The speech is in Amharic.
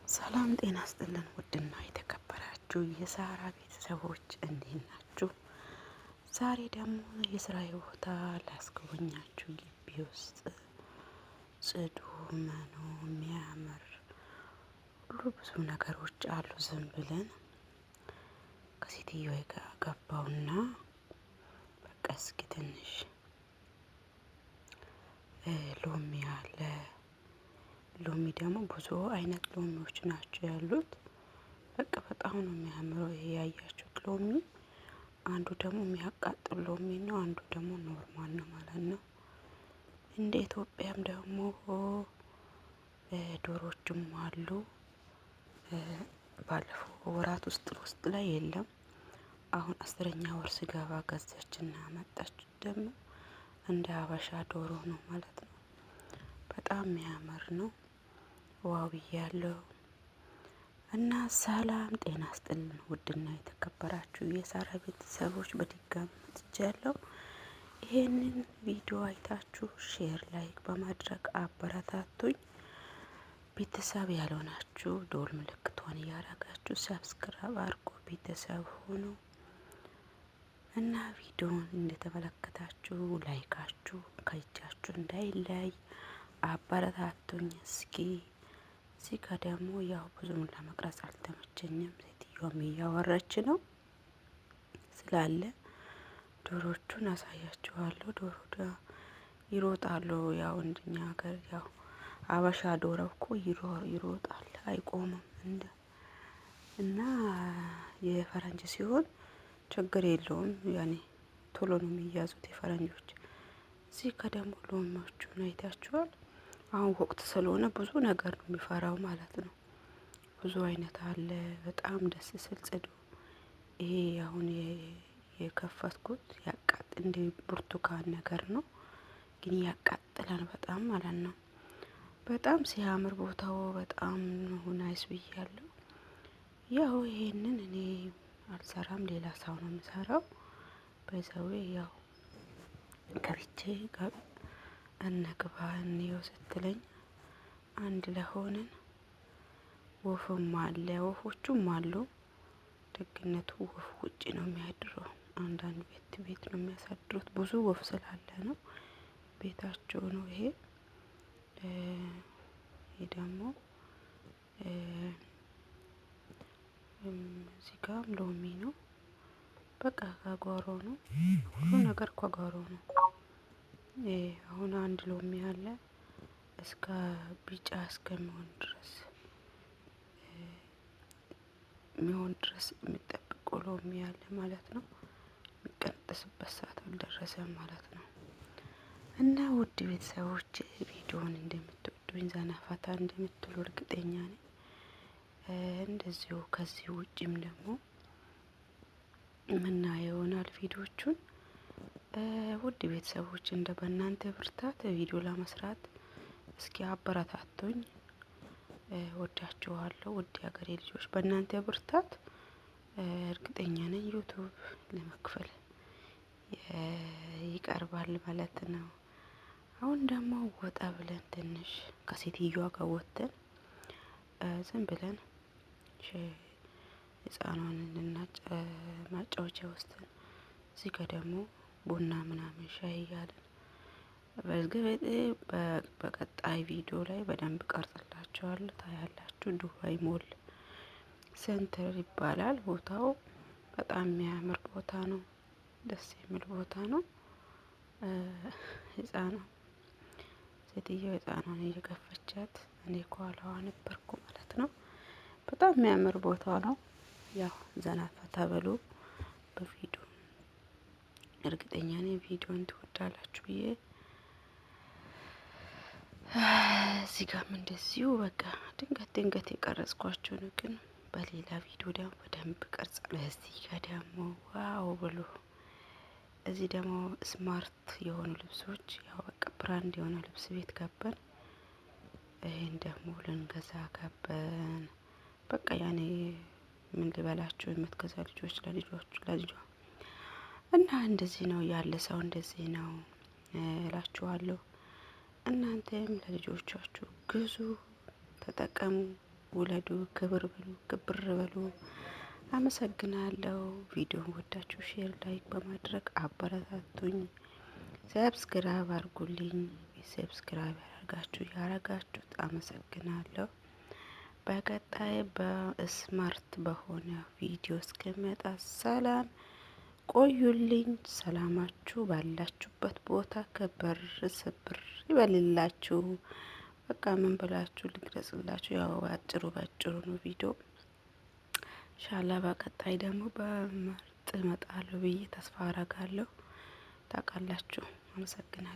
ሰላም ጤና ይስጥልን። ውድና የተከበራችሁ የሳራ ቤተሰቦች እንዴት ናችሁ? ዛሬ ደግሞ የስራ ቦታ ላስጎበኛችሁ። ግቢ ውስጥ ጽዱ መኖ የሚያምር ሁሉ ብዙ ነገሮች አሉ። ዝም ብለን ከሴትዮዋ ጋር ገባውና በቃ እስኪ ትንሽ ሎሚ አለ። ሎሚ ደግሞ ብዙ አይነት ሎሚዎች ናቸው ያሉት። በቃ በጣም ነው የሚያምረው። ይሄ ያያችሁት ሎሚ አንዱ ደግሞ የሚያቃጥል ሎሚ ነው፣ አንዱ ደግሞ ኖርማል ነው ማለት ነው። እንደ ኢትዮጵያም ደግሞ ዶሮችም አሉ። ባለፈው ወራት ውስጥ ላይ የለም። አሁን 10ኛ ወር ስገባ ገዛችና መጣች። ደግሞ እንደ ሀበሻ ዶሮ ነው ማለት ነው። በጣም የሚያምር ነው። ዋው ብያለሁ። እና ሰላም ጤና ይስጥልን። ውድና የተከበራችሁ የሳራ ቤተሰቦች በድጋሚ መጥቻለሁ። ይሄንን ቪዲዮ አይታችሁ ሼር ላይክ በማድረግ አበረታቱኝ። ቤተሰብ ያልሆናችሁ ደወል ምልክቷን እያረጋችሁ ሰብስክራይብ አድርጉ፣ ቤተሰብ ሁኑ እና ቪዲዮውን እንደተመለከታችሁ ላይካችሁ ከእጃችሁ እንዳይለይ አበረታቱኝ። እስኪ እዚህ ጋር ደግሞ ያው ብዙም ለመቅረጽ አልተመቸኝም። ሴትዮዋም እያወራች ነው ስላለ ዶሮቹን አሳያችኋለሁ። ዶሮ ይሮጣሉ። ያው እንደኛ ሀገር ያው አበሻ ዶሮ እኮ ይሮጣል አይቆምም። እና የፈረንጅ ሲሆን ችግር የለውም። ያኔ ቶሎ ነው የሚያዙት የፈረንጆች። እዚህ ከደሞ ሎሚዎቹን አይታችኋል። አሁን ወቅት ስለሆነ ብዙ ነገር ነው የሚፈራው ማለት ነው። ብዙ አይነት አለ። በጣም ደስ ስል ጽዱ። ይሄ አሁን የከፈትኩት እንደ ብርቱካን ነገር ነው፣ ግን ያቃጥላል በጣም ማለት ነው። በጣም ሲያምር ቦታው በጣም ናይስ ብያለሁ። ያው ይሄንን እኔ አልሰራም፣ ሌላ ሰው ነው የሚሰራው። በዛው ያው ከብቼ እንግባ እንየው ስትለኝ አንድ ለሆነን ወፍም አለ፣ ወፎቹም አሉ። ደግነቱ ወፍ ውጪ ነው የሚያድረው። አንዳንድ ቤት ነው የሚያሳድሩት። ብዙ ወፍ ስላለ ነው፣ ቤታቸው ነው ይሄ። ይሄ ደግሞ እዚህ ጋር ሎሚ ነው። በቃ ከጓሮ ነው ሁሉ ነገር፣ ከጓሮ ነው። አሁን አንድ ሎሚ አለ እስከ ቢጫ እስከሚሆን ድረስ የሚጠብቀው ሎሚ አለ ማለት ነው። የሚቀነጥስበት ሰዓት አልደረሰም ማለት ነው። እና ውድ ቤተሰቦች ቪዲዮውን እንደምትወዱኝ ዘና ፈታ እንደምትሉ እርግጠኛ ነኝ። እንደዚሁ ከዚህ ውጭም ደግሞ የምናየው ይሆናል ቪዲዮቹን። ውድ ቤተሰቦች እንደ በእናንተ ብርታት ቪዲዮ ለመስራት እስኪ አበረታቱኝ። ወዳችኋለሁ ውድ ሀገሬ ልጆች። በእናንተ ብርታት እርግጠኛ ነኝ ዩቲዩብ ለመክፈል ይቀርባል ማለት ነው። አሁን ደግሞ ወጣ ብለን ትንሽ ከሴትዮዋ ጋር ወጥተን ዝም ብለን ህፃኗን ማጫወቻ ወስደን እዚህ ጋር ደግሞ ቡና ምናምን ሻይ እያለን በቀጣይ ቪዲዮ ላይ በደንብ ቀርጽላችኋለሁ፣ ታያላችሁ። ዱባይ ሞል ሴንተር ይባላል ቦታው። በጣም የሚያምር ቦታ ነው፣ ደስ የሚል ቦታ ነው። ሴትዮዋ ህፃኗን እየገፈቻት እኔ ከኋላዋ ነበርኩ ማለት ነው። በጣም የሚያምር ቦታ ነው። ያው ዘና ፈታ በሉ በቪዲዮ። እርግጠኛ ነኝ ቪዲዮን ትወዳላችሁ ብዬ። እዚህ ጋርም እንደዚሁ በቃ ድንገት የቀረጽኳቸው ነው፣ ግን በሌላ ቪዲዮ ደግሞ በደንብ ቀርጻለሁ። እዚህ ጋር ደግሞ ዋው ብሎ እዚህ ደግሞ ስማርት የሆኑ ልብሶች፣ ያው በቃ ብራንድ የሆነ ልብስ ቤት ገባን። ይሄን ደግሞ ልንገዛ ገባን። በቃ ያኔ ምን ልበላችሁ የምትገዛ ልጆች ለልጇ እና እንደዚህ ነው ያለ ሰው እንደዚህ ነው እላችኋለሁ። እናንተም ለልጆቻችሁ ግዙ፣ ተጠቀሙ። ውለዱ፣ ክብር ብሉ፣ ክብር በሉ። አመሰግናለሁ። ቪዲዮን ወዳችሁ ሼር፣ ላይክ በማድረግ አበረታቱኝ። ሰብስክራይብ አድርጉልኝ። ሰብስክራይብ ያረጋችሁት አመሰግናለሁ። በቀጣይ በስማርት በሆነ ቪዲዮ እስከመጣ ሰላም ቆዩልኝ። ሰላማችሁ ባላችሁበት ቦታ ከበር ስብር ይበልላችሁ። በቃ ምን ብላችሁ ልግለጽላችሁ? ያው ባጭሩ ነው ቪዲዮ። ኢንሻአላህ በቀጣይ ደግሞ በምርጥ እመጣለሁ ብዬ ተስፋ አረጋለሁ። ታውቃላችሁ። አመሰግናለሁ።